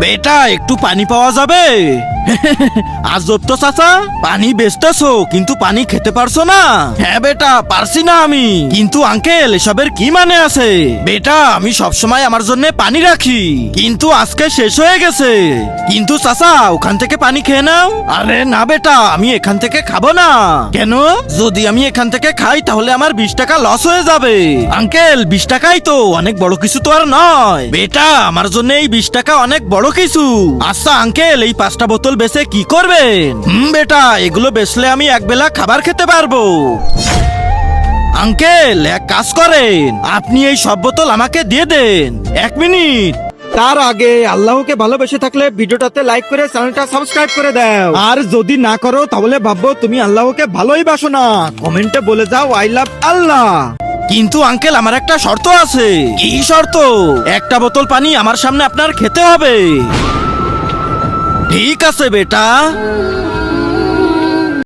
বেটা একটু পানি পাওয়া যাবে? আজব তো চাচা, পানি বেচতেছো কিন্তু পানি খেতে পারছো না? হ্যাঁ বেটা, পারছি না আমি, কিন্তু আঙ্কেল এসবের কি মানে আছে? বেটা আমি সবসময় আমার জন্য পানি রাখি, কিন্তু আজকে শেষ হয়ে গেছে। কিন্তু চাচা ওখান থেকে পানি খেয়ে নাও। আরে না বেটা, আমি এখান থেকে খাবো না। কেন? যদি আমি এখান থেকে খাই তাহলে আমার 20 টাকা লস হয়ে যাবে। আঙ্কেল 20 টাকাই তো, অনেক বড় কিছু তো আর নয়। বেটা আমার জন্য এই 20 টাকা অনেক বড় কিছু। আচ্ছা আঙ্কেল, এই 5টা বোতল বেচে কি করবেন? বেটা এগুলো বেচলে আমি একবেলা খাবার খেতে পারবো। আঙ্কেল এক কাজ করেন, আপনি এই সব বোতল আমাকে দিয়ে দেন। 1 মিনিট। তার আগে আল্লাহকে ভালোবেসে থাকলে ভিডিওটাতে লাইক করে চ্যানেলটা সাবস্ক্রাইব করে দাও, আর যদি না করো তাহলে ভাববো তুমি আল্লাহকে ভালোই বাসো না। কমেন্টে বলে যাও আই লাভ আল্লাহ। কিন্তু আঙ্কেল আমার একটা শর্ত আছে। কি শর্ত? একটা বোতল পানি আমার সামনে আপনার খেতে হবে। ঠিক আছে বেটা।